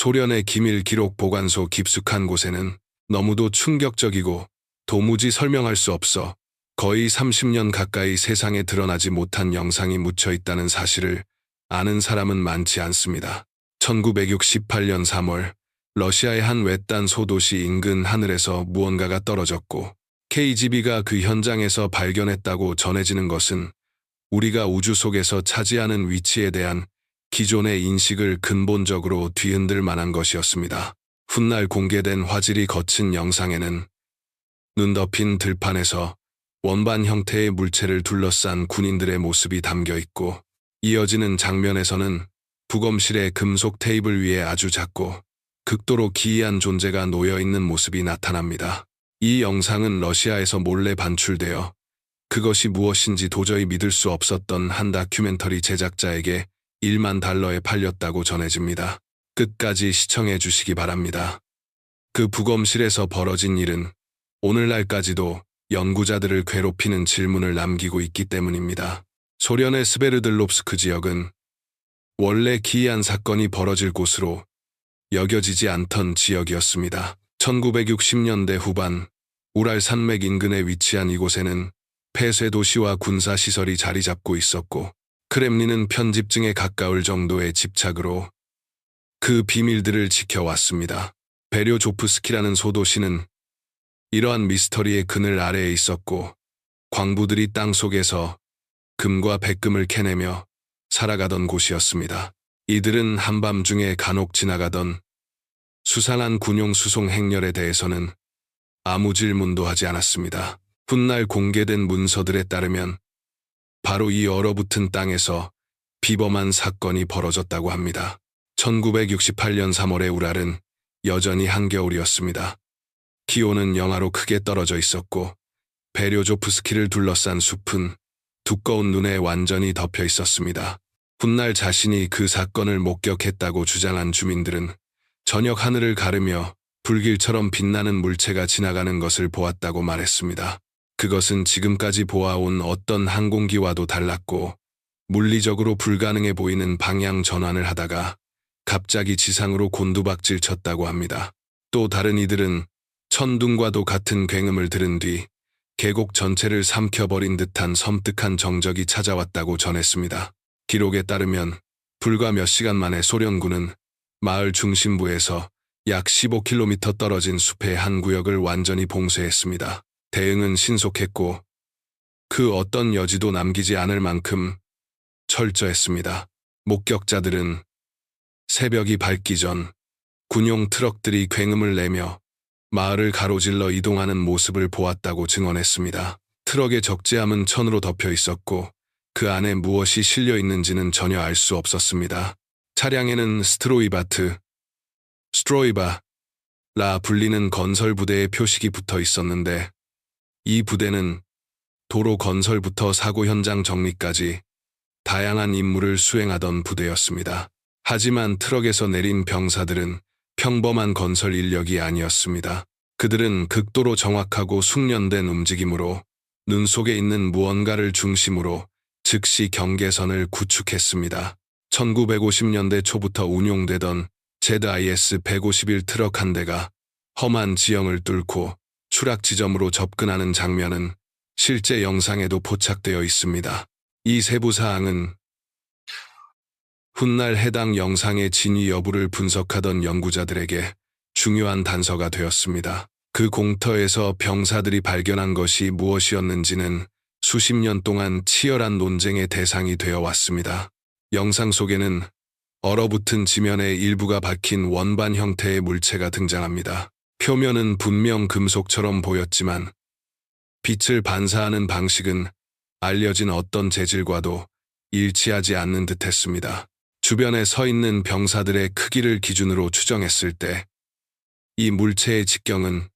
소련의 기밀 기록 보관소 깊숙한 곳에는 너무도 충격적이고 도무지 설명할 수 없어 거의 30년 가까이 세상에 드러나지 못한 영상이 묻혀 있다는 사실을 아는 사람은 많지 않습니다. 1968년 3월 러시아의 한 외딴 소도시 인근 하늘에서 무언가가 떨어졌고 KGB가 그 현장에서 발견했다고 전해지는 것은 우리가 우주 속에서 차지하는 위치에 대한 기존의 인식을 근본적으로 뒤흔들 만한 것이었습니다. 훗날 공개된 화질이 거친 영상에는 눈 덮인 들판에서 원반 형태의 물체를 둘러싼 군인들의 모습이 담겨 있고, 이어지는 장면에서는 부검실의 금속 테이블 위에 아주 작고 극도로 기이한 존재가 놓여 있는 모습이 나타납니다. 이 영상은 러시아에서 몰래 반출되어 그것이 무엇인지 도저히 믿을 수 없었던 한 다큐멘터리 제작자에게 1만 달러에 팔렸다고 전해집니다. 끝까지 시청해 주시기 바랍니다. 그 부검실에서 벌어진 일은 오늘날까지도 연구자들을 괴롭히는 질문을 남기고 있기 때문입니다. 소련의 스베르들롭스크 지역은 원래 기이한 사건이 벌어질 곳으로 여겨지지 않던 지역이었습니다. 1960년대 후반 우랄 산맥 인근에 위치한 이곳에는 폐쇄 도시와 군사 시설이 자리 잡고 있었고, 크렘린은 편집증에 가까울 정도의 집착으로 그 비밀들을 지켜왔습니다. 베료조프스키라는 소도시는 이러한 미스터리의 그늘 아래에 있었고, 광부들이 땅 속에서 금과 백금을 캐내며 살아가던 곳이었습니다. 이들은 한밤중에 간혹 지나가던 수상한 군용 수송 행렬에 대해서는 아무 질문도 하지 않았습니다. 훗날 공개된 문서들에 따르면 바로 이 얼어붙은 땅에서 비범한 사건이 벌어졌다고 합니다. 1968년 3월의 우랄은 여전히 한겨울이었습니다. 기온은 영하로 크게 떨어져 있었고, 베료조프스키를 둘러싼 숲은 두꺼운 눈에 완전히 덮여 있었습니다. 훗날 자신이 그 사건을 목격했다고 주장한 주민들은 저녁 하늘을 가르며 불길처럼 빛나는 물체가 지나가는 것을 보았다고 말했습니다. 그것은 지금까지 보아온 어떤 항공기와도 달랐고, 물리적으로 불가능해 보이는 방향 전환을 하다가 갑자기 지상으로 곤두박질 쳤다고 합니다. 또 다른 이들은 천둥과도 같은 굉음을 들은 뒤 계곡 전체를 삼켜버린 듯한 섬뜩한 정적이 찾아왔다고 전했습니다. 기록에 따르면 불과 몇 시간 만에 소련군은 마을 중심부에서 약 15km 떨어진 숲의 한 구역을 완전히 봉쇄했습니다. 대응은 신속했고 그 어떤 여지도 남기지 않을 만큼 철저했습니다. 목격자들은 새벽이 밝기 전 군용 트럭들이 굉음을 내며 마을을 가로질러 이동하는 모습을 보았다고 증언했습니다. 트럭의 적재함은 천으로 덮여 있었고 그 안에 무엇이 실려 있는지는 전혀 알 수 없었습니다. 차량에는 스트로이바라 불리는 건설 부대의 표식이 붙어 있었는데, 이 부대는 도로 건설부터 사고 현장 정리까지 다양한 임무를 수행하던 부대였습니다. 하지만 트럭에서 내린 병사들은 평범한 건설 인력이 아니었습니다. 그들은 극도로 정확하고 숙련된 움직임으로 눈 속에 있는 무언가를 중심으로 즉시 경계선을 구축했습니다. 1950년대 초부터 운용되던 ZIS-151 트럭 한 대가 험한 지형을 뚫고 추락 지점으로 접근하는 장면은 실제 영상에도 포착되어 있습니다. 이 세부 사항은 훗날 해당 영상의 진위 여부를 분석하던 연구자들에게 중요한 단서가 되었습니다. 그 공터에서 병사들이 발견한 것이 무엇이었는지는 수십 년 동안 치열한 논쟁의 대상이 되어 왔습니다. 영상 속에는 얼어붙은 지면의 일부가 박힌 원반 형태의 물체가 등장합니다. 표면은 분명 금속처럼 보였지만 빛을 반사하는 방식은 알려진 어떤 재질과도 일치하지 않는 듯했습니다. 주변에 서 있는 병사들의 크기를 기준으로 추정했을 때 이 물체의 직경은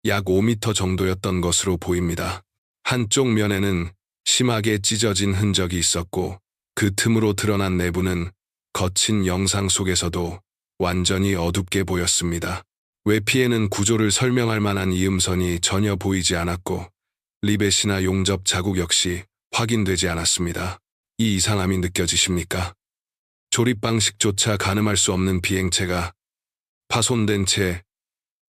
약 5m 정도였던 것으로 보입니다. 한쪽 면에는 심하게 찢어진 흔적이 있었고 그 틈으로 드러난 내부는 거친 영상 속에서도 완전히 어둡게 보였습니다. 외피에는 구조를 설명할 만한 이음선이 전혀 보이지 않았고 리벳이나 용접 자국 역시 확인되지 않았습니다. 이 이상함이 느껴지십니까? 조립 방식조차 가늠할 수 없는 비행체가 파손된 채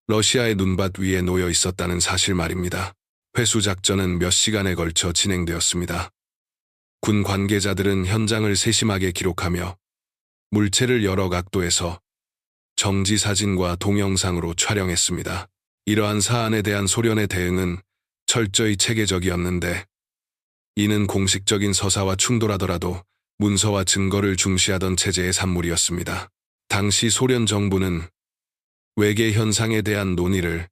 러시아의 눈밭 위에 놓여 있었다는 사실 말입니다. 회수 작전은 몇 시간에 걸쳐 진행되었습니다. 군 관계자들은 현장을 세심하게 기록하며 물체를 여러 각도에서 정지 사진과 동영상으로 촬영했습니다. 이러한 사안에 대한 소련의 대응은 철저히 체계적이었는데, 이는 공식적인 서사와 충돌하더라도 문서와 증거를 중시하던 체제의 산물이었습니다. 당시 소련 정부는 외계 현상에 대한 논의를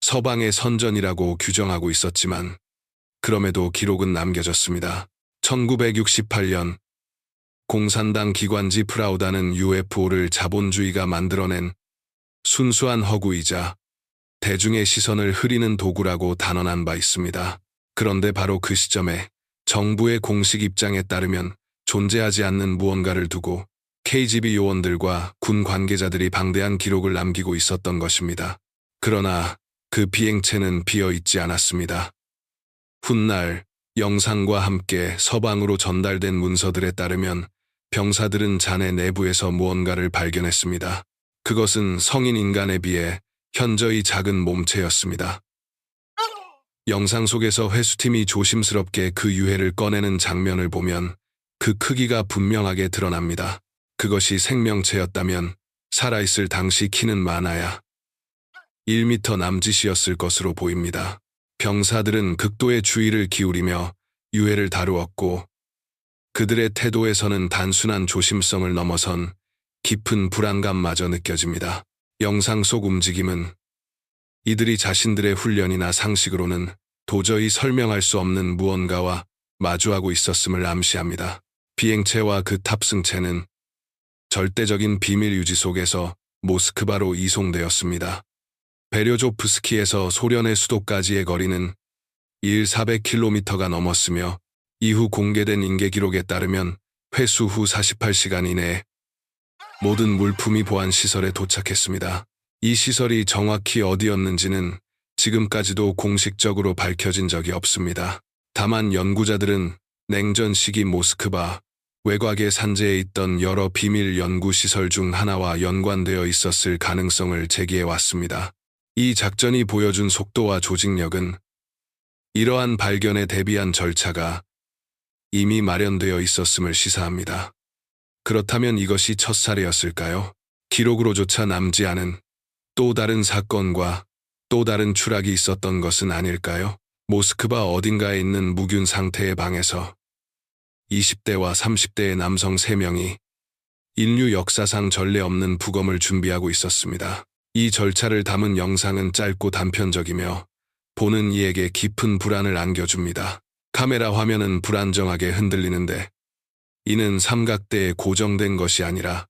서방의 선전이라고 규정하고 있었지만, 그럼에도 기록은 남겨졌습니다. 1968년 공산당 기관지 프라우다는 UFO를 자본주의가 만들어낸 순수한 허구이자 대중의 시선을 흐리는 도구라고 단언한 바 있습니다. 그런데 바로 그 시점에 정부의 공식 입장에 따르면 존재하지 않는 무언가를 두고 KGB 요원들과 군 관계자들이 방대한 기록을 남기고 있었던 것입니다. 그러나 그 비행체는 비어있지 않았습니다. 훗날 영상과 함께 서방으로 전달된 문서들에 따르면 병사들은 잔해 내부에서 무언가를 발견했습니다. 그것은 성인 인간에 비해 현저히 작은 몸체였습니다. 영상 속에서 회수팀이 조심스럽게 그 유해를 꺼내는 장면을 보면 그 크기가 분명하게 드러납니다. 그것이 생명체였다면 살아있을 당시 키는 많아야 1m 남짓이었을 것으로 보입니다. 병사들은 극도의 주의를 기울이며 유해를 다루었고, 그들의 태도에서는 단순한 조심성을 넘어선 깊은 불안감마저 느껴집니다. 영상 속 움직임은 이들이 자신들의 훈련이나 상식으로는 도저히 설명할 수 없는 무언가와 마주하고 있었음을 암시합니다. 비행체와 그 탑승체는 절대적인 비밀 유지 속에서 모스크바로 이송되었습니다. 베료조프스키에서 소련의 수도까지의 거리는 400km가 넘었으며, 이후 공개된 인계 기록에 따르면 회수 후 48시간 이내에 모든 물품이 보안 시설에 도착했습니다. 이 시설이 정확히 어디였는지는 지금까지도 공식적으로 밝혀진 적이 없습니다. 다만 연구자들은 냉전 시기 모스크바 외곽의 산재에 있던 여러 비밀 연구시설 중 하나와 연관되어 있었을 가능성을 제기해왔습니다. 이 작전이 보여준 속도와 조직력은 이러한 발견에 대비한 절차가 이미 마련되어 있었음을 시사합니다. 그렇다면 이것이 첫 사례였을까요? 기록으로조차 남지 않은 또 다른 사건과 또 다른 추락이 있었던 것은 아닐까요? 모스크바 어딘가에 있는 무균 상태의 방에서 20대와 30대의 남성 3명이 인류 역사상 전례 없는 부검을 준비하고 있었습니다. 이 절차를 담은 영상은 짧고 단편적이며 보는 이에게 깊은 불안을 안겨줍니다. 카메라 화면은 불안정하게 흔들리는데, 이는 삼각대에 고정된 것이 아니라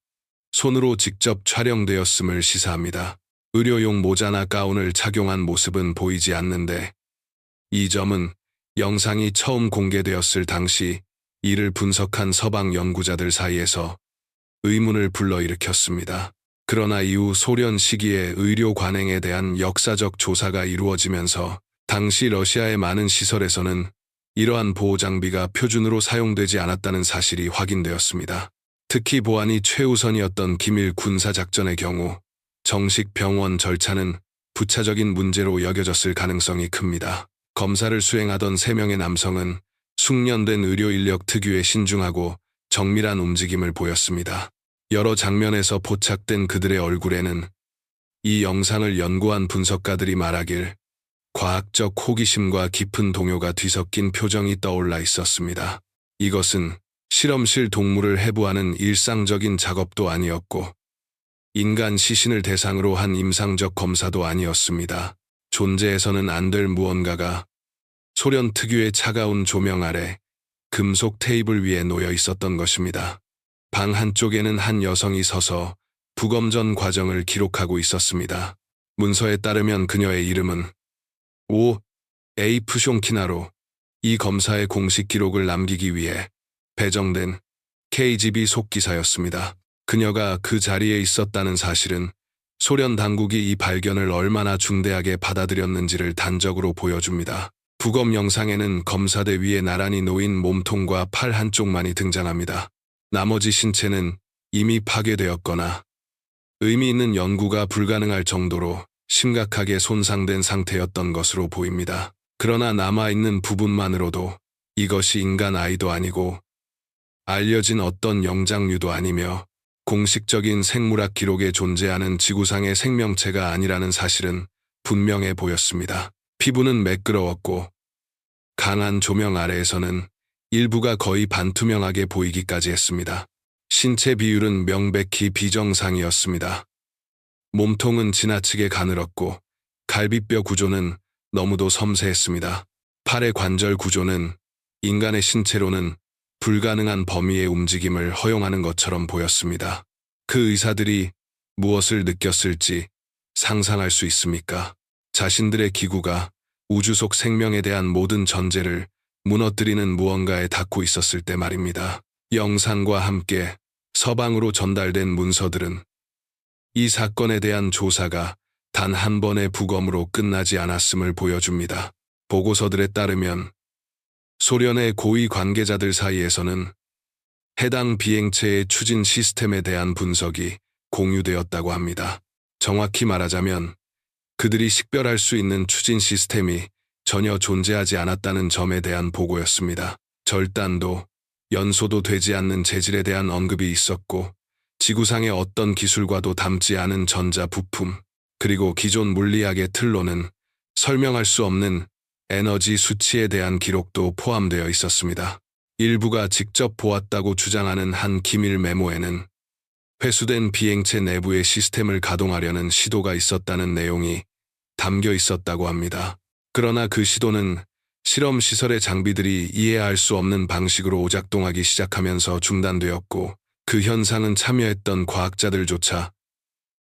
손으로 직접 촬영되었음을 시사합니다. 의료용 모자나 가운을 착용한 모습은 보이지 않는데, 이 점은 영상이 처음 공개되었을 당시 이를 분석한 서방 연구자들 사이에서 의문을 불러일으켰습니다. 그러나 이후 소련 시기에 의료 관행에 대한 역사적 조사가 이루어지면서 당시 러시아의 많은 시설에서는 이러한 보호 장비가 표준으로 사용되지 않았다는 사실이 확인되었습니다. 특히 보안이 최우선이었던 기밀 군사작전의 경우 정식 병원 절차는 부차적인 문제로 여겨졌을 가능성이 큽니다. 검사를 수행하던 3명의 남성은 숙련된 의료 인력 특유의 신중하고 정밀한 움직임을 보였습니다. 여러 장면에서 포착된 그들의 얼굴에는 이 영상을 연구한 분석가들이 말하길 과학적 호기심과 깊은 동요가 뒤섞인 표정이 떠올라 있었습니다. 이것은 실험실 동물을 해부하는 일상적인 작업도 아니었고, 인간 시신을 대상으로 한 임상적 검사도 아니었습니다. 존재해서는 안 될 무언가가 소련 특유의 차가운 조명 아래 금속 테이블 위에 놓여 있었던 것입니다. 방 한쪽에는 한 여성이 서서 부검 전 과정을 기록하고 있었습니다. 문서에 따르면 그녀의 이름은 A. 푸숑키나로, 이 검사의 공식 기록을 남기기 위해 배정된 KGB 속기사였습니다. 그녀가 그 자리에 있었다는 사실은 소련 당국이 이 발견을 얼마나 중대하게 받아들였는지를 단적으로 보여줍니다. 부검 영상에는 검사대 위에 나란히 놓인 몸통과 팔 한쪽만이 등장합니다. 나머지 신체는 이미 파괴되었거나 의미 있는 연구가 불가능할 정도로 심각하게 손상된 상태였던 것으로 보입니다. 그러나 남아있는 부분만으로도 이것이 인간 아이도 아니고 알려진 어떤 영장류도 아니며 공식적인 생물학 기록에 존재하는 지구상의 생명체가 아니라는 사실은 분명해 보였습니다. 피부는 매끄러웠고 강한 조명 아래에서는 일부가 거의 반투명하게 보이기까지 했습니다. 신체 비율은 명백히 비정상이었습니다. 몸통은 지나치게 가늘었고 갈비뼈 구조는 너무도 섬세했습니다. 팔의 관절 구조는 인간의 신체로는 불가능한 범위의 움직임을 허용하는 것처럼 보였습니다. 그 의사들이 무엇을 느꼈을지 상상할 수 있습니까? 자신들의 기구가 우주 속 생명에 대한 모든 전제를 무너뜨리는 무언가에 닿고 있었을 때 말입니다. 영상과 함께 서방으로 전달된 문서들은 이 사건에 대한 조사가 단 한 번의 부검으로 끝나지 않았음을 보여줍니다. 보고서들에 따르면 소련의 고위 관계자들 사이에서는 해당 비행체의 추진 시스템에 대한 분석이 공유되었다고 합니다. 정확히 말하자면 그들이 식별할 수 있는 추진 시스템이 전혀 존재하지 않았다는 점에 대한 보고였습니다. 절단도, 연소도 되지 않는 재질에 대한 언급이 있었고 지구상의 어떤 기술과도 닮지 않은 전자 부품, 그리고 기존 물리학의 틀로는 설명할 수 없는 에너지 수치에 대한 기록도 포함되어 있었습니다. 일부가 직접 보았다고 주장하는 한 기밀 메모에는 회수된 비행체 내부의 시스템을 가동하려는 시도가 있었다는 내용이 담겨 있었다고 합니다. 그러나 그 시도는 실험시설의 장비들이 이해할 수 없는 방식으로 오작동하기 시작하면서 중단되었고 그 현상은 참여했던 과학자들조차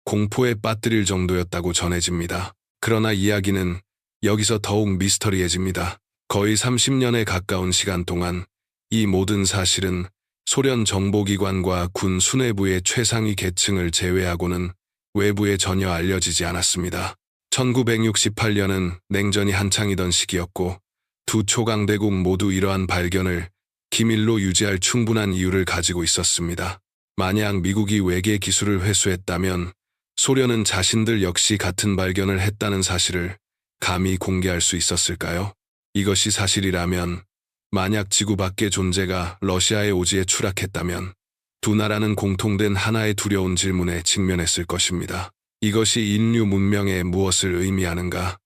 공포에 빠뜨릴 정도였다고 전해집니다. 그러나 이야기는 여기서 더욱 미스터리해집니다. 거의 30년에 가까운 시간 동안 이 모든 사실은 소련 정보기관과 군 수뇌부의 최상위 계층을 제외하고는 외부에 전혀 알려지지 않았습니다. 1968년은 냉전이 한창이던 시기였고 두 초강대국 모두 이러한 발견을 기밀로 유지할 충분한 이유를 가지고 있었습니다. 만약 미국이 외계 기술을 회수했다면 소련은 자신들 역시 같은 발견을 했다는 사실을 감히 공개할 수 있었을까요? 이것이 사실이라면 만약 지구 밖의 존재가 러시아의 오지에 추락했다면 두 나라는 공통된 하나의 두려운 질문에 직면했을 것입니다. 이것이 인류 문명에 무엇을 의미하는가?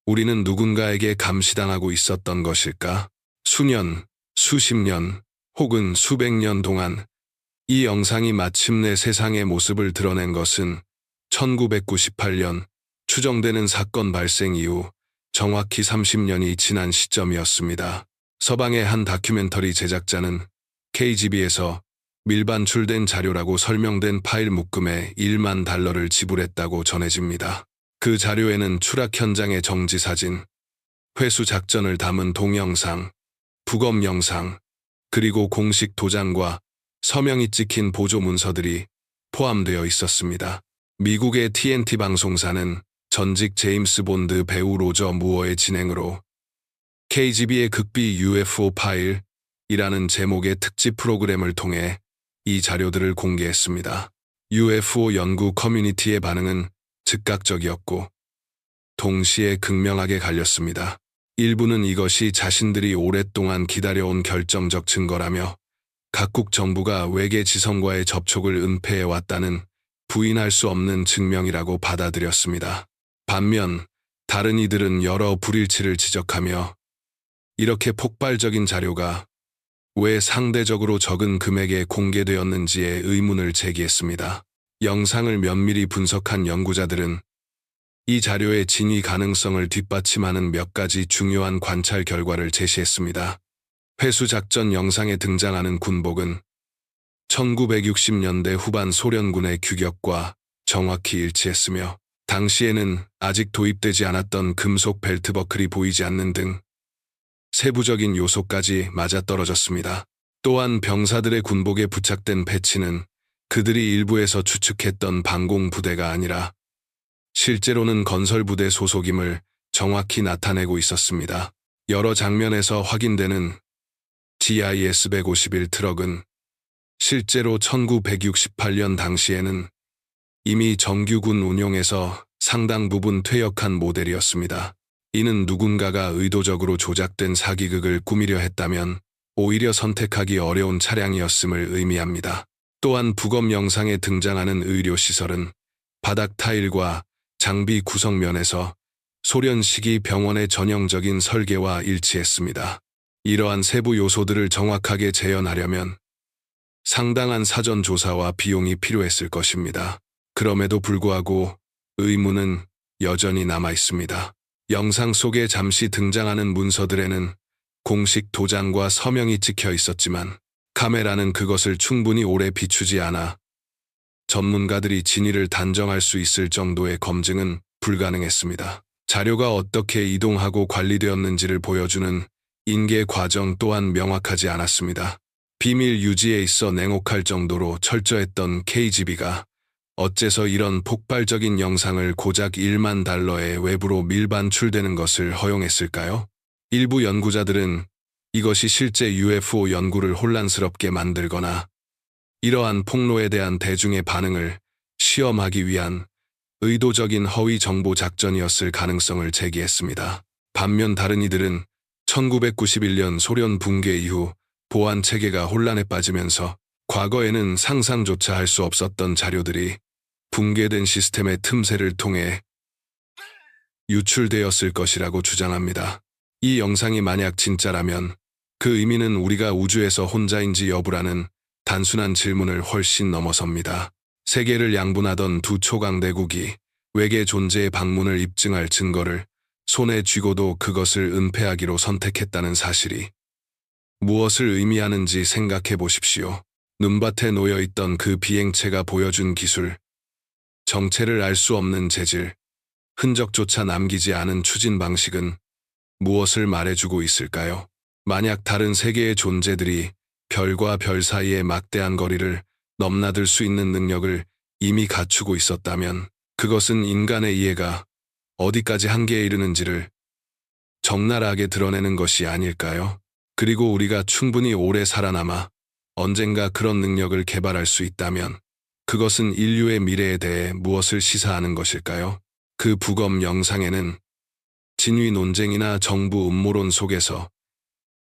우리는 누군가에게 감시당하고 있었던 것일까? 수년, 수십 년, 혹은 수백 년 동안 이 영상이 마침내 세상의 모습을 드러낸 것은 1998년 추정되는 사건 발생 이후 정확히 30년이 지난 시점이었습니다. 서방의 한 다큐멘터리 제작자는 KGB에서 밀반출된 자료라고 설명된 파일 묶음에 1만 달러를 지불했다고 전해집니다. 그 자료에는 추락 현장의 정지 사진, 회수 작전을 담은 동영상, 부검 영상, 그리고 공식 도장과 서명이 찍힌 보조 문서들이 포함되어 있었습니다. 미국의 TNT 방송사는 전직 제임스 본드 배우 로저 무어의 진행으로 KGB의 극비 UFO 파일이라는 제목의 특집 프로그램을 통해 이 자료들을 공개했습니다. UFO 연구 커뮤니티의 반응은 즉각적이었고 동시에 극명하게 갈렸습니다. 일부는 이것이 자신들이 오랫동안 기다려온 결정적 증거라며 각국 정부가 외계 지성과의 접촉을 은폐해왔다는 부인할 수 없는 증명이라고 받아들였습니다. 반면 다른 이들은 여러 불일치를 지적하며 이렇게 폭발적인 자료가 왜 상대적으로 적은 금액에 공개되었는지에 의문을 제기했습니다. 영상을 면밀히 분석한 연구자들은 이 자료의 진위 가능성을 뒷받침하는 몇 가지 중요한 관찰 결과를 제시했습니다. 회수 작전 영상에 등장하는 군복은 1960년대 후반 소련군의 규격과 정확히 일치했으며 당시에는 아직 도입되지 않았던 금속 벨트 버클이 보이지 않는 등 세부적인 요소까지 맞아떨어졌습니다. 또한 병사들의 군복에 부착된 패치는 그들이 일부에서 추측했던 방공 부대가 아니라 실제로는 건설부대 소속임을 정확히 나타내고 있었습니다. 여러 장면에서 확인되는 GIS-151 트럭은 실제로 1968년 당시에는 이미 정규군 운용에서 상당 부분 퇴역한 모델이었습니다. 이는 누군가가 의도적으로 조작된 사기극을 꾸미려 했다면 오히려 선택하기 어려운 차량이었음을 의미합니다. 또한 부검 영상에 등장하는 의료시설은 바닥 타일과 장비 구성면에서 소련식이 병원의 전형적인 설계와 일치했습니다. 이러한 세부 요소들을 정확하게 재현하려면 상당한 사전 조사와 비용이 필요했을 것입니다. 그럼에도 불구하고 의문은 여전히 남아 있습니다. 영상 속에 잠시 등장하는 문서들에는 공식 도장과 서명이 찍혀 있었지만 카메라는 그것을 충분히 오래 비추지 않아 전문가들이 진위를 단정할 수 있을 정도의 검증은 불가능했습니다. 자료가 어떻게 이동하고 관리되었는지를 보여주는 인계 과정 또한 명확하지 않았습니다. 비밀 유지에 있어 냉혹할 정도로 철저했던 KGB가 어째서 이런 폭발적인 영상을 고작 1만 달러에 외부로 밀반출되는 것을 허용했을까요? 일부 연구자들은 이것이 실제 UFO 연구를 혼란스럽게 만들거나 이러한 폭로에 대한 대중의 반응을 시험하기 위한 의도적인 허위 정보 작전이었을 가능성을 제기했습니다. 반면 다른 이들은 1991년 소련 붕괴 이후 보안 체계가 혼란에 빠지면서 과거에는 상상조차 할 수 없었던 자료들이 붕괴된 시스템의 틈새를 통해 유출되었을 것이라고 주장합니다. 이 영상이 만약 진짜라면 그 의미는 우리가 우주에서 혼자인지 여부라는 단순한 질문을 훨씬 넘어섭니다. 세계를 양분하던 두 초강대국이 외계 존재의 방문을 입증할 증거를 손에 쥐고도 그것을 은폐하기로 선택했다는 사실이 무엇을 의미하는지 생각해 보십시오. 눈밭에 놓여있던 그 비행체가 보여준 기술, 정체를 알 수 없는 재질, 흔적조차 남기지 않은 추진 방식은 무엇을 말해주고 있을까요? 만약 다른 세계의 존재들이 별과 별 사이의 막대한 거리를 넘나들 수 있는 능력을 이미 갖추고 있었다면 그것은 인간의 이해가 어디까지 한계에 이르는지를 적나라하게 드러내는 것이 아닐까요? 그리고 우리가 충분히 오래 살아남아 언젠가 그런 능력을 개발할 수 있다면 그것은 인류의 미래에 대해 무엇을 시사하는 것일까요? 그 부검 영상에는 진위 논쟁이나 정부 음모론 속에서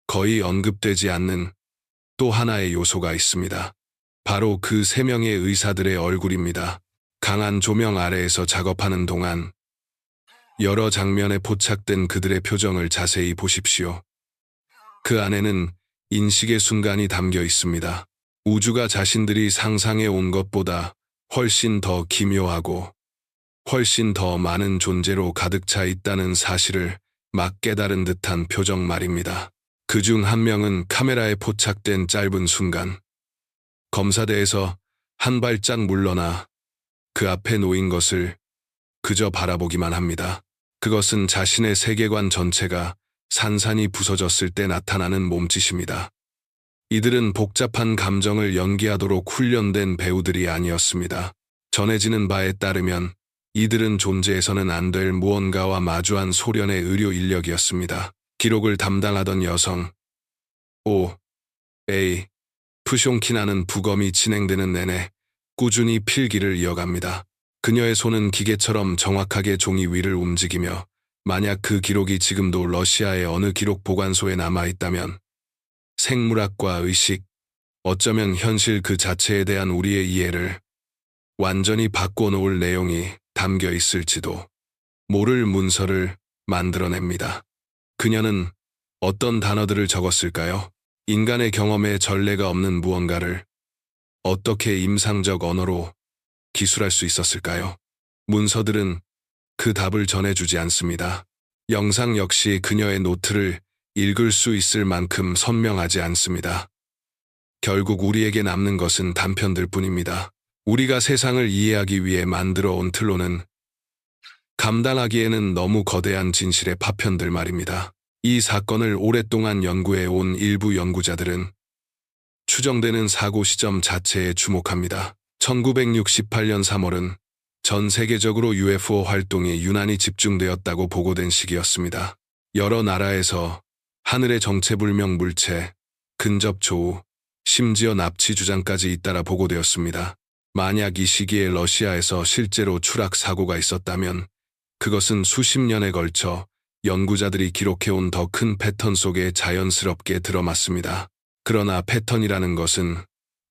거의 언급되지 않는 또 하나의 요소가 있습니다. 바로 그 3명의 의사들의 얼굴입니다. 강한 조명 아래에서 작업하는 동안 여러 장면에 포착된 그들의 표정을 자세히 보십시오. 그 안에는 인식의 순간이 담겨 있습니다. 우주가 자신들이 상상해 온 것보다 훨씬 더 기묘하고 훨씬 더 많은 존재로 가득 차 있다는 사실을 막 깨달은 듯한 표정 말입니다. 그중 한 명은 카메라에 포착된 짧은 순간 검사대에서 한 발짝 물러나 그 앞에 놓인 것을 그저 바라보기만 합니다. 그것은 자신의 세계관 전체가 산산이 부서졌을 때 나타나는 몸짓입니다. 이들은 복잡한 감정을 연기하도록 훈련된 배우들이 아니었습니다. 전해지는 바에 따르면 이들은 존재해서는 안 될 무언가와 마주한 소련의 의료 인력이었습니다. 기록을 담당하던 여성 O.A. 푸숑키나는 부검이 진행되는 내내 꾸준히 필기를 이어갑니다. 그녀의 손은 기계처럼 정확하게 종이 위를 움직이며 만약 그 기록이 지금도 러시아의 어느 기록 보관소에 남아있다면 생물학과 의식, 어쩌면 현실 그 자체에 대한 우리의 이해를 완전히 바꿔놓을 내용이 담겨 있을지도 모를 문서를 만들어냅니다. 그녀는 어떤 단어들을 적었을까요? 인간의 경험에 전례가 없는 무언가를 어떻게 임상적 언어로 기술할 수 있었을까요? 문서들은 그 답을 전해주지 않습니다. 영상 역시 그녀의 노트를 읽을 수 있을 만큼 선명하지 않습니다. 결국 우리에게 남는 것은 단편들 뿐입니다. 우리가 세상을 이해하기 위해 만들어 온 틀로는 감당하기에는 너무 거대한 진실의 파편들 말입니다. 이 사건을 오랫동안 연구해 온 일부 연구자들은 추정되는 사고 시점 자체에 주목합니다. 1968년 3월은 전 세계적으로 UFO 활동이 유난히 집중되었다고 보고된 시기였습니다. 여러 나라에서 하늘의 정체불명 물체, 근접 조우, 심지어 납치 주장까지 잇따라 보고되었습니다. 만약 이 시기에 러시아에서 실제로 추락 사고가 있었다면 그것은 수십 년에 걸쳐 연구자들이 기록해온 더 큰 패턴 속에 자연스럽게 들어맞습니다. 그러나 패턴이라는 것은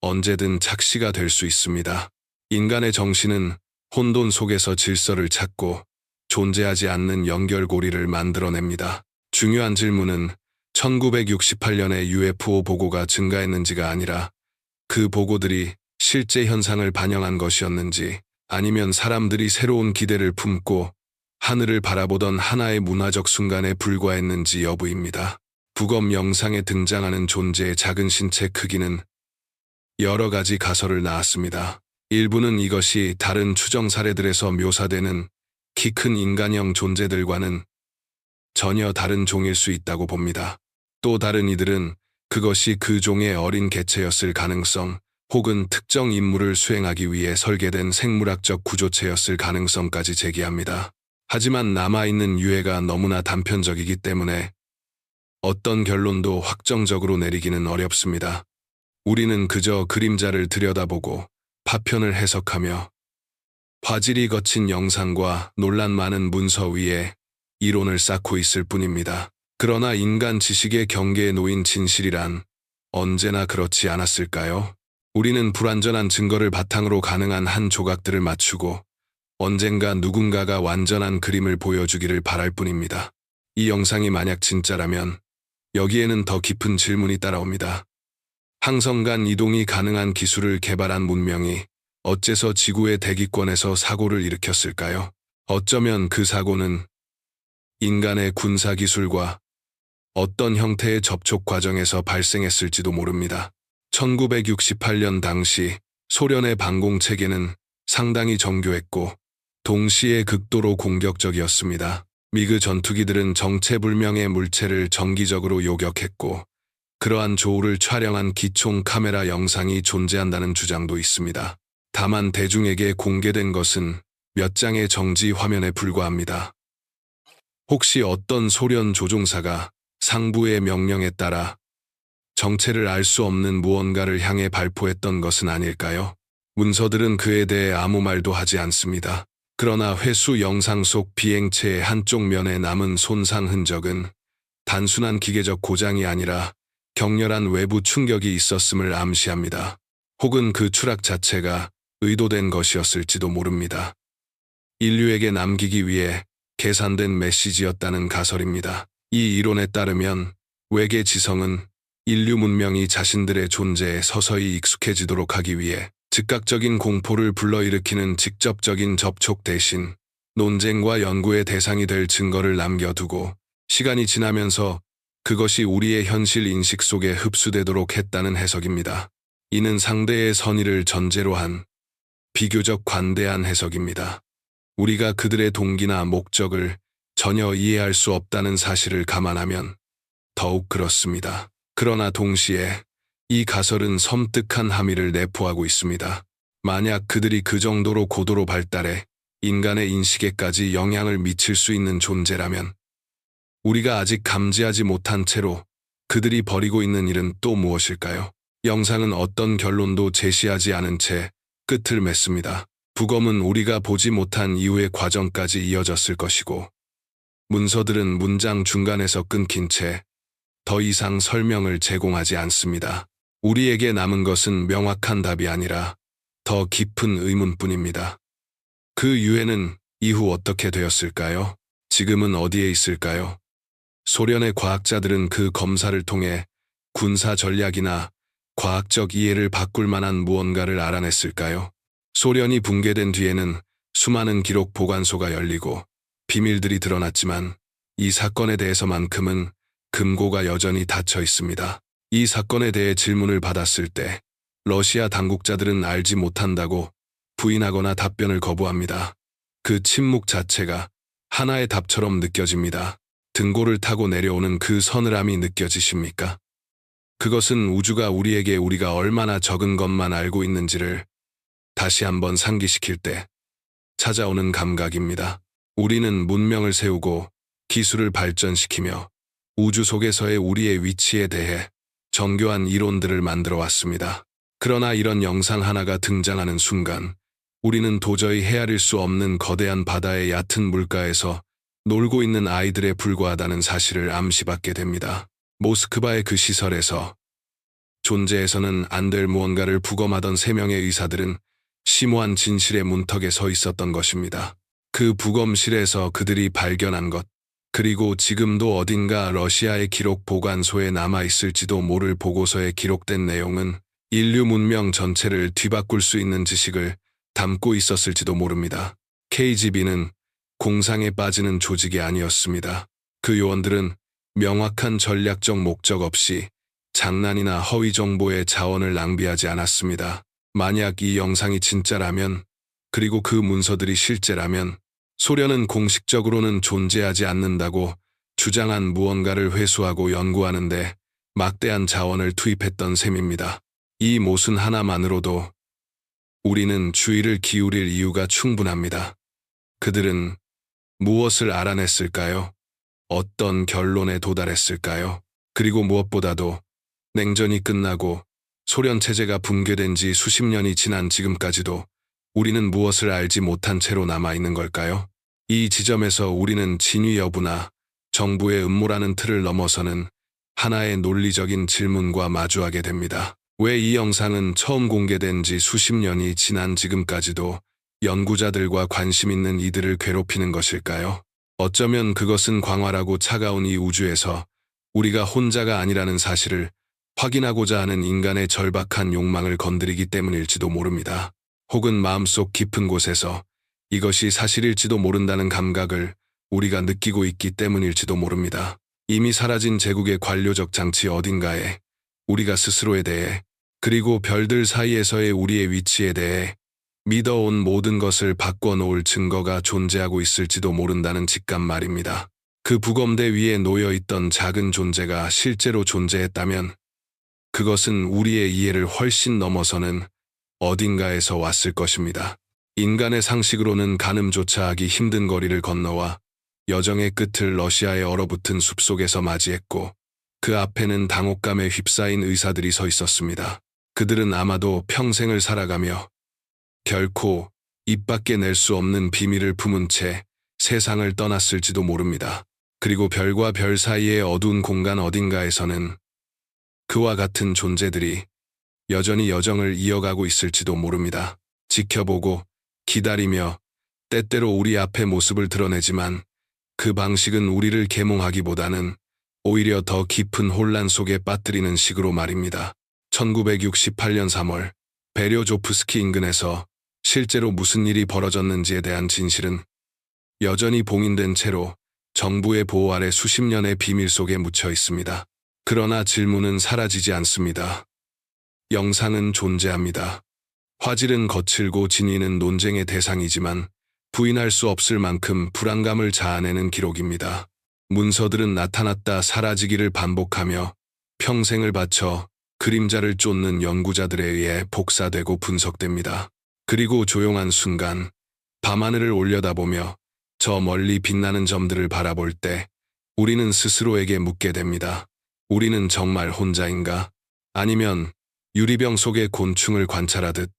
언제든 착시가 될 수 있습니다. 인간의 정신은 혼돈 속에서 질서를 찾고 존재하지 않는 연결고리를 만들어냅니다. 중요한 질문은 1968년에 UFO 보고가 증가했는지가 아니라 그 보고들이 실제 현상을 반영한 것이었는지, 아니면 사람들이 새로운 기대를 품고 하늘을 바라보던 하나의 문화적 순간에 불과했는지 여부입니다. 부검 영상에 등장하는 존재의 작은 신체 크기는 여러 가지 가설을 낳았습니다. 일부는 이것이 다른 추정 사례들에서 묘사되는 키 큰 인간형 존재들과는 전혀 다른 종일 수 있다고 봅니다. 또 다른 이들은 그것이 그 종의 어린 개체였을 가능성, 혹은 특정 임무를 수행하기 위해 설계된 생물학적 구조체였을 가능성까지 제기합니다. 하지만 남아있는 유해가 너무나 단편적이기 때문에 어떤 결론도 확정적으로 내리기는 어렵습니다. 우리는 그저 그림자를 들여다보고 파편을 해석하며 화질이 거친 영상과 논란 많은 문서 위에 이론을 쌓고 있을 뿐입니다. 그러나 인간 지식의 경계에 놓인 진실이란 언제나 그렇지 않았을까요? 우리는 불완전한 증거를 바탕으로 가능한 한 조각들을 맞추고 언젠가 누군가가 완전한 그림을 보여주기를 바랄 뿐입니다. 이 영상이 만약 진짜라면 여기에는 더 깊은 질문이 따라옵니다. 항성간 이동이 가능한 기술을 개발한 문명이 어째서 지구의 대기권에서 사고를 일으켰을까요? 어쩌면 그 사고는 인간의 군사기술과 어떤 형태의 접촉 과정에서 발생했을지도 모릅니다. 1968년 당시 소련의 방공체계는 상당히 정교했고 동시에 극도로 공격적이었습니다. 미그 전투기들은 정체불명의 물체를 정기적으로 요격했고 그러한 조우를 촬영한 기총 카메라 영상이 존재한다는 주장도 있습니다. 다만 대중에게 공개된 것은 몇 장의 정지 화면에 불과합니다. 혹시 어떤 소련 조종사가 상부의 명령에 따라 정체를 알 수 없는 무언가를 향해 발포했던 것은 아닐까요? 문서들은 그에 대해 아무 말도 하지 않습니다. 그러나 회수 영상 속 비행체의 한쪽 면에 남은 손상 흔적은 단순한 기계적 고장이 아니라 격렬한 외부 충격이 있었음을 암시합니다. 혹은 그 추락 자체가 의도된 것이었을지도 모릅니다. 인류에게 남기기 위해 계산된 메시지였다는 가설입니다. 이 이론에 따르면 외계 지성은 인류 문명이 자신들의 존재에 서서히 익숙해지도록 하기 위해 즉각적인 공포를 불러일으키는 직접적인 접촉 대신 논쟁과 연구의 대상이 될 증거를 남겨두고 시간이 지나면서 그것이 우리의 현실 인식 속에 흡수되도록 했다는 해석입니다. 이는 상대의 선의를 전제로 한 비교적 관대한 해석입니다. 우리가 그들의 동기나 목적을 전혀 이해할 수 없다는 사실을 감안하면 더욱 그렇습니다. 그러나 동시에 이 가설은 섬뜩한 함의를 내포하고 있습니다. 만약 그들이 그 정도로 고도로 발달해 인간의 인식에까지 영향을 미칠 수 있는 존재라면 우리가 아직 감지하지 못한 채로 그들이 벌이고 있는 일은 또 무엇일까요? 영상은 어떤 결론도 제시하지 않은 채 끝을 맺습니다. 부검은 우리가 보지 못한 이후의 과정까지 이어졌을 것이고 문서들은 문장 중간에서 끊긴 채 더 이상 설명을 제공하지 않습니다. 우리에게 남은 것은 명확한 답이 아니라 더 깊은 의문뿐입니다. 그 유해는 이후 어떻게 되었을까요? 지금은 어디에 있을까요? 소련의 과학자들은 그 검사를 통해 군사 전략이나 과학적 이해를 바꿀 만한 무언가를 알아냈을까요? 소련이 붕괴된 뒤에는 수많은 기록 보관소가 열리고 비밀들이 드러났지만 이 사건에 대해서만큼은 금고가 여전히 닫혀 있습니다. 이 사건에 대해 질문을 받았을 때 러시아 당국자들은 알지 못한다고 부인하거나 답변을 거부합니다. 그 침묵 자체가 하나의 답처럼 느껴집니다. 등고를 타고 내려오는 그 서늘함이 느껴지십니까? 그것은 우주가 우리에게 우리가 얼마나 적은 것만 알고 있는지를 다시 한번 상기시킬 때 찾아오는 감각입니다. 우리는 문명을 세우고 기술을 발전시키며 우주 속에서의 우리의 위치에 대해 정교한 이론들을 만들어 왔습니다. 그러나 이런 영상 하나가 등장하는 순간 우리는 도저히 헤아릴 수 없는 거대한 바다의 얕은 물가에서 놀고 있는 아이들에 불과하다는 사실을 암시받게 됩니다. 모스크바의 그 시설에서 존재해서는 안 될 무언가를 부검하던 3명의 의사들은 심오한 진실의 문턱에 서 있었던 것입니다. 그 부검실에서 그들이 발견한 것, 그리고 지금도 어딘가 러시아의 기록 보관소에 남아있을지도 모를 보고서에 기록된 내용은 인류 문명 전체를 뒤바꿀 수 있는 지식을 담고 있었을지도 모릅니다. KGB는 공상에 빠지는 조직이 아니었습니다. 그 요원들은 명확한 전략적 목적 없이 장난이나 허위 정보의 자원을 낭비하지 않았습니다. 만약 이 영상이 진짜라면, 그리고 그 문서들이 실제라면 소련은 공식적으로는 존재하지 않는다고 주장한 무언가를 회수하고 연구하는데 막대한 자원을 투입했던 셈입니다. 이 모순 하나만으로도 우리는 주의를 기울일 이유가 충분합니다. 그들은 무엇을 알아냈을까요? 어떤 결론에 도달했을까요? 그리고 무엇보다도 냉전이 끝나고 소련 체제가 붕괴된 지 수십 년이 지난 지금까지도 우리는 무엇을 알지 못한 채로 남아있는 걸까요? 이 지점에서 우리는 진위 여부나 정부의 음모라는 틀을 넘어서는 하나의 논리적인 질문과 마주하게 됩니다. 왜 이 영상은 처음 공개된 지 수십 년이 지난 지금까지도 연구자들과 관심 있는 이들을 괴롭히는 것일까요? 어쩌면 그것은 광활하고 차가운 이 우주에서 우리가 혼자가 아니라는 사실을 확인하고자 하는 인간의 절박한 욕망을 건드리기 때문일지도 모릅니다. 혹은 마음속 깊은 곳에서 이것이 사실일지도 모른다는 감각을 우리가 느끼고 있기 때문일지도 모릅니다. 이미 사라진 제국의 관료적 장치 어딘가에 우리가 스스로에 대해, 그리고 별들 사이에서의 우리의 위치에 대해 믿어온 모든 것을 바꿔놓을 증거가 존재하고 있을지도 모른다는 직감 말입니다. 그 부검대 위에 놓여있던 작은 존재가 실제로 존재했다면 그것은 우리의 이해를 훨씬 넘어서는 어딘가에서 왔을 것입니다. 인간의 상식으로는 가늠조차 하기 힘든 거리를 건너와 여정의 끝을 러시아의 얼어붙은 숲속에서 맞이했고 그 앞에는 당혹감에 휩싸인 의사들이 서 있었습니다. 그들은 아마도 평생을 살아가며 결코 입 밖에 낼 수 없는 비밀을 품은 채 세상을 떠났을지도 모릅니다. 그리고 별과 별 사이의 어두운 공간 어딘가에서는 그와 같은 존재들이 여전히 여정을 이어가고 있을지도 모릅니다. 지켜보고 기다리며 때때로 우리 앞에 모습을 드러내지만 그 방식은 우리를 계몽하기보다는 오히려 더 깊은 혼란 속에 빠뜨리는 식으로 말입니다. 1968년 3월 베료조프스키 인근에서 실제로 무슨 일이 벌어졌는지에 대한 진실은 여전히 봉인된 채로 정부의 보호 아래 수십 년의 비밀 속에 묻혀 있습니다. 그러나 질문은 사라지지 않습니다. 영상은 존재합니다. 화질은 거칠고 진위는 논쟁의 대상이지만 부인할 수 없을 만큼 불안감을 자아내는 기록입니다. 문서들은 나타났다 사라지기를 반복하며 평생을 바쳐 그림자를 쫓는 연구자들에 의해 복사되고 분석됩니다. 그리고 조용한 순간 밤하늘을 올려다보며 저 멀리 빛나는 점들을 바라볼 때 우리는 스스로에게 묻게 됩니다. 우리는 정말 혼자인가? 아니면 유리병 속의 곤충을 관찰하듯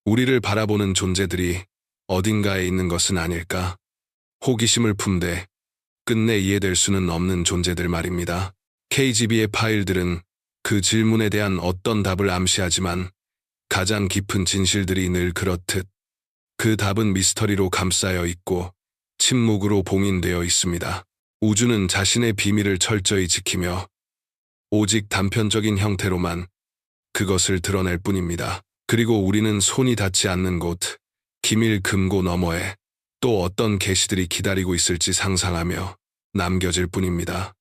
우리를 바라보는 존재들이 어딘가에 있는 것은 아닐까? 호기심을 품되 끝내 이해될 수는 없는 존재들 말입니다. KGB의 파일들은 그 질문에 대한 어떤 답을 암시하지만 가장 깊은 진실들이 늘 그렇듯 그 답은 미스터리로 감싸여 있고 침묵으로 봉인되어 있습니다. 우주는 자신의 비밀을 철저히 지키며 오직 단편적인 형태로만 그것을 드러낼 뿐입니다. 그리고 우리는 손이 닿지 않는 곳, 기밀 금고 너머에 또 어떤 계시들이 기다리고 있을지 상상하며 남겨질 뿐입니다.